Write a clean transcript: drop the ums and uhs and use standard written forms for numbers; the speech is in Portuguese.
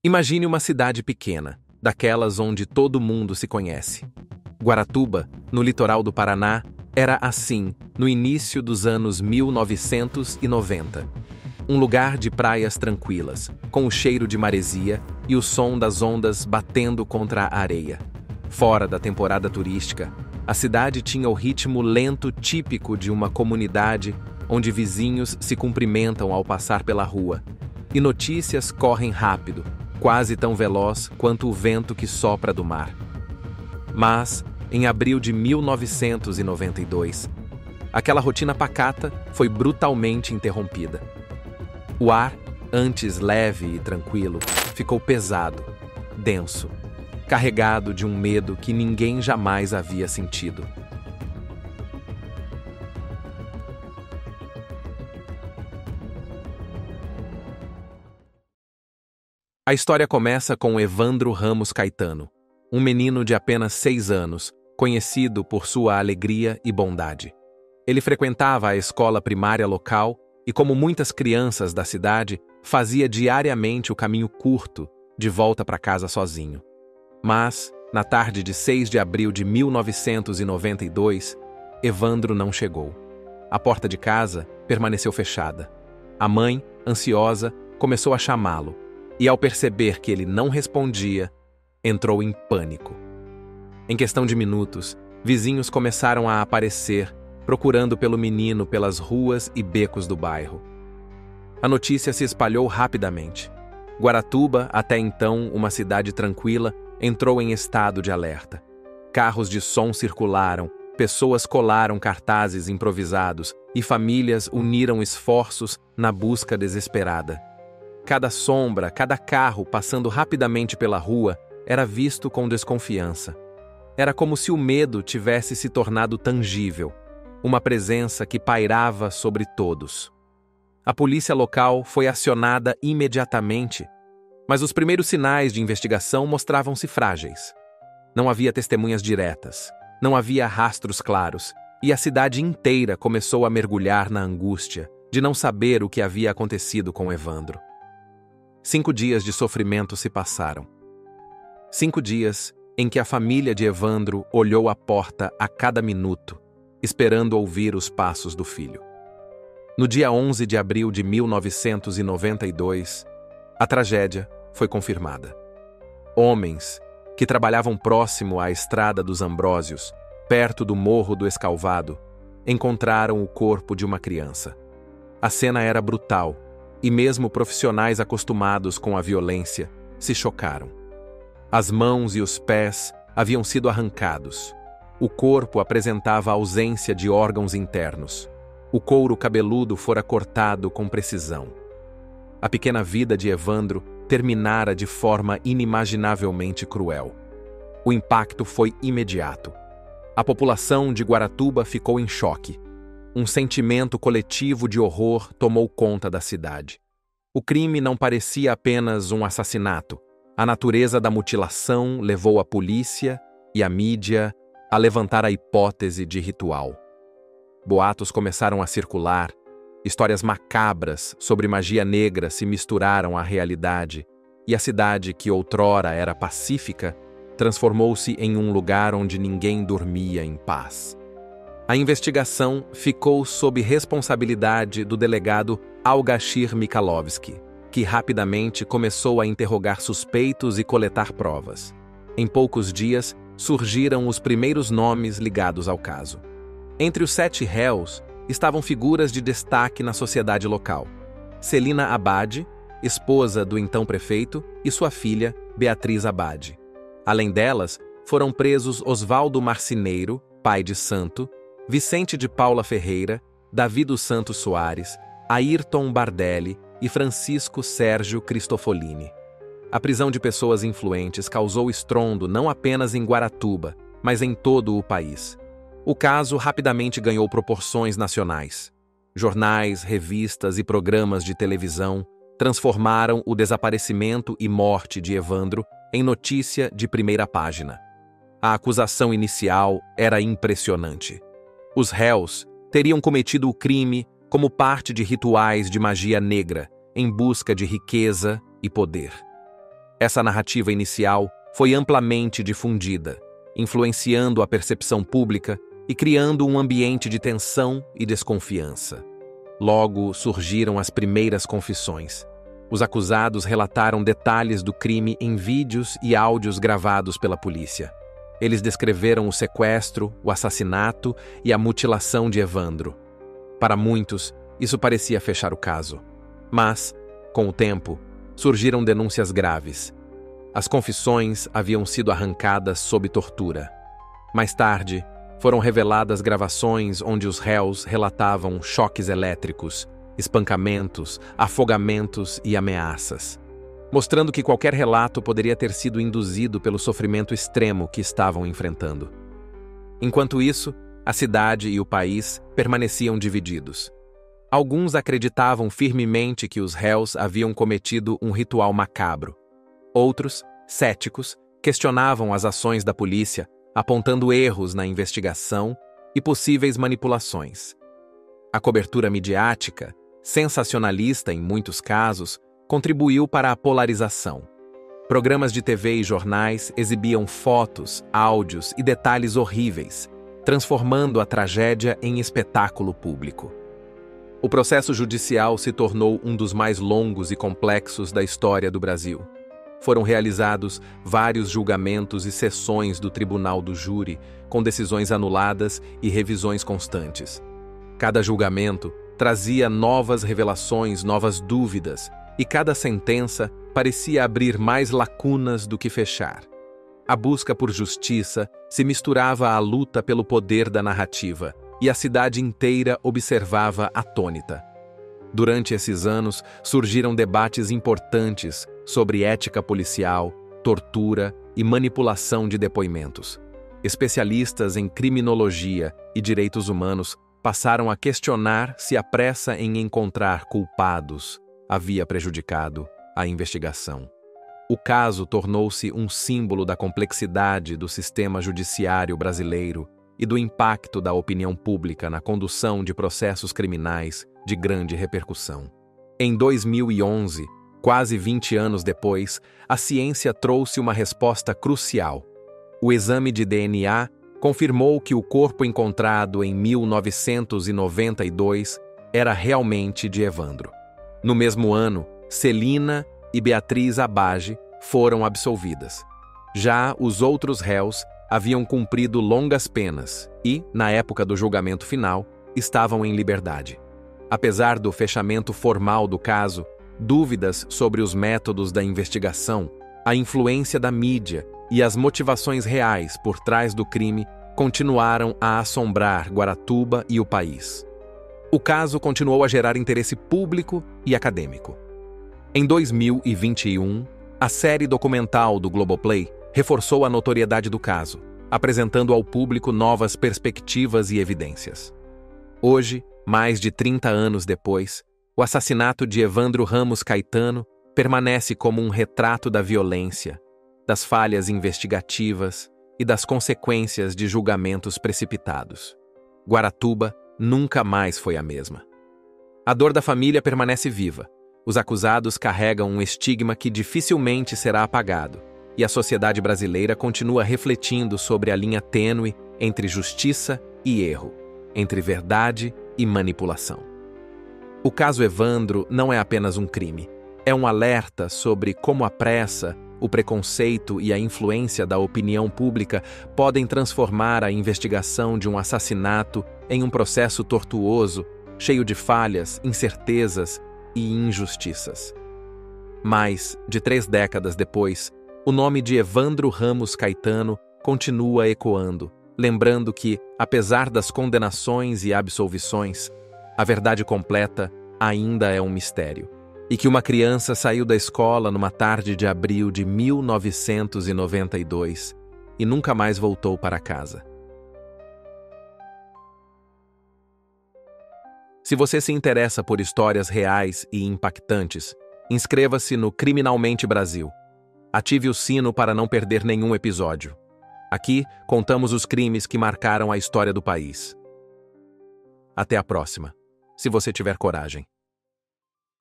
Imagine uma cidade pequena, daquelas onde todo mundo se conhece. Guaratuba, no litoral do Paraná, era assim no início dos anos 1990. Um lugar de praias tranquilas, com o cheiro de maresia e o som das ondas batendo contra a areia. Fora da temporada turística, a cidade tinha o ritmo lento típico de uma comunidade onde vizinhos se cumprimentam ao passar pela rua, e notícias correm rápido, quase tão veloz quanto o vento que sopra do mar. Mas, em abril de 1992, aquela rotina pacata foi brutalmente interrompida. O ar, antes leve e tranquilo, ficou pesado, denso, carregado de um medo que ninguém jamais havia sentido. A história começa com Evandro Ramos Caetano, um menino de apenas 6 anos, conhecido por sua alegria e bondade. Ele frequentava a escola primária local e, como muitas crianças da cidade, fazia diariamente o caminho curto de volta para casa sozinho. Mas, na tarde de 6 de abril de 1992, Evandro não chegou. A porta de casa permaneceu fechada. A mãe, ansiosa, começou a chamá-lo, e ao perceber que ele não respondia, entrou em pânico. Em questão de minutos, vizinhos começaram a aparecer, procurando pelo menino pelas ruas e becos do bairro. A notícia se espalhou rapidamente. Guaratuba, até então uma cidade tranquila, entrou em estado de alerta. Carros de som circularam, pessoas colaram cartazes improvisados e famílias uniram esforços na busca desesperada. Cada sombra, cada carro passando rapidamente pela rua era visto com desconfiança. Era como se o medo tivesse se tornado tangível, uma presença que pairava sobre todos. A polícia local foi acionada imediatamente, mas os primeiros sinais de investigação mostravam-se frágeis. Não havia testemunhas diretas, não havia rastros claros, e a cidade inteira começou a mergulhar na angústia de não saber o que havia acontecido com Evandro. 5 dias de sofrimento se passaram. 5 dias em que a família de Evandro olhou a porta a cada minuto, esperando ouvir os passos do filho. No dia 11 de abril de 1992, a tragédia foi confirmada. Homens que trabalhavam próximo à Estrada dos Ambrósios, perto do Morro do Escalvado, encontraram o corpo de uma criança. A cena era brutal, e mesmo profissionais acostumados com a violência se chocaram. As mãos e os pés haviam sido arrancados. O corpo apresentava ausência de órgãos internos. O couro cabeludo fora cortado com precisão. A pequena vida de Evandro terminara de forma inimaginavelmente cruel. O impacto foi imediato. A população de Guaratuba ficou em choque. Um sentimento coletivo de horror tomou conta da cidade. O crime não parecia apenas um assassinato. A natureza da mutilação levou a polícia e a mídia a levantar a hipótese de ritual. Boatos começaram a circular, histórias macabras sobre magia negra se misturaram à realidade, e a cidade que outrora era pacífica transformou-se em um lugar onde ninguém dormia em paz. A investigação ficou sob responsabilidade do delegado Algashir Mikalovski, que rapidamente começou a interrogar suspeitos e coletar provas. Em poucos dias, surgiram os primeiros nomes ligados ao caso. Entre os 7 réus estavam figuras de destaque na sociedade local: Celina Abade, esposa do então prefeito, e sua filha, Beatriz Abade. Além delas, foram presos Osvaldo Marcineiro, pai de santo, Vicente de Paula Ferreira, Davi dos Santos Soares, Ayrton Bardelli e Francisco Sérgio Cristofolini. A prisão de pessoas influentes causou estrondo não apenas em Guaratuba, mas em todo o país. O caso rapidamente ganhou proporções nacionais. Jornais, revistas e programas de televisão transformaram o desaparecimento e morte de Evandro em notícia de primeira página. A acusação inicial era impressionante. Os réus teriam cometido o crime como parte de rituais de magia negra, em busca de riqueza e poder. Essa narrativa inicial foi amplamente difundida, influenciando a percepção pública e criando um ambiente de tensão e desconfiança. Logo surgiram as primeiras confissões. Os acusados relataram detalhes do crime em vídeos e áudios gravados pela polícia. Eles descreveram o sequestro, o assassinato e a mutilação de Evandro. Para muitos, isso parecia fechar o caso. Mas, com o tempo, surgiram denúncias graves. As confissões haviam sido arrancadas sob tortura. Mais tarde, foram reveladas gravações onde os réus relatavam choques elétricos, espancamentos, afogamentos e ameaças, mostrando que qualquer relato poderia ter sido induzido pelo sofrimento extremo que estavam enfrentando. Enquanto isso, a cidade e o país permaneciam divididos. Alguns acreditavam firmemente que os réus haviam cometido um ritual macabro. Outros, céticos, questionavam as ações da polícia, apontando erros na investigação e possíveis manipulações. A cobertura midiática, sensacionalista em muitos casos, contribuiu para a polarização. Programas de TV e jornais exibiam fotos, áudios e detalhes horríveis, transformando a tragédia em espetáculo público. O processo judicial se tornou um dos mais longos e complexos da história do Brasil. Foram realizados vários julgamentos e sessões do Tribunal do Júri, com decisões anuladas e revisões constantes. Cada julgamento trazia novas revelações, novas dúvidas, e cada sentença parecia abrir mais lacunas do que fechar. A busca por justiça se misturava à luta pelo poder da narrativa, e a cidade inteira observava atônita. Durante esses anos, surgiram debates importantes sobre ética policial, tortura e manipulação de depoimentos. Especialistas em criminologia e direitos humanos passaram a questionar se a pressa em encontrar culpados havia prejudicado a investigação. O caso tornou-se um símbolo da complexidade do sistema judiciário brasileiro e do impacto da opinião pública na condução de processos criminais de grande repercussão. Em 2011, quase 20 anos depois, a ciência trouxe uma resposta crucial. O exame de DNA confirmou que o corpo encontrado em 1992 era realmente de Evandro. No mesmo ano, Celina e Beatriz Abage foram absolvidas. Já os outros réus haviam cumprido longas penas e, na época do julgamento final, estavam em liberdade. Apesar do fechamento formal do caso, dúvidas sobre os métodos da investigação, a influência da mídia e as motivações reais por trás do crime continuaram a assombrar Guaratuba e o país. O caso continuou a gerar interesse público e acadêmico. Em 2021, a série documental do Globoplay reforçou a notoriedade do caso, apresentando ao público novas perspectivas e evidências. Hoje, mais de 30 anos depois, o assassinato de Evandro Ramos Caetano permanece como um retrato da violência, das falhas investigativas e das consequências de julgamentos precipitados. Guaratuba nunca mais foi a mesma. A dor da família permanece viva. Os acusados carregam um estigma que dificilmente será apagado, e a sociedade brasileira continua refletindo sobre a linha tênue entre justiça e erro, entre verdade e manipulação. O caso Evandro não é apenas um crime, é um alerta sobre como a pressa, o preconceito e a influência da opinião pública podem transformar a investigação de um assassinato em um processo tortuoso, cheio de falhas, incertezas e injustiças. Mais de 3 décadas depois, o nome de Evandro Ramos Caetano continua ecoando, lembrando que, apesar das condenações e absolvições, a verdade completa ainda é um mistério, e que uma criança saiu da escola numa tarde de abril de 1992 e nunca mais voltou para casa. Se você se interessa por histórias reais e impactantes, inscreva-se no Criminalmente Brasil. Ative o sino para não perder nenhum episódio. Aqui, contamos os crimes que marcaram a história do país. Até a próxima, se você tiver coragem.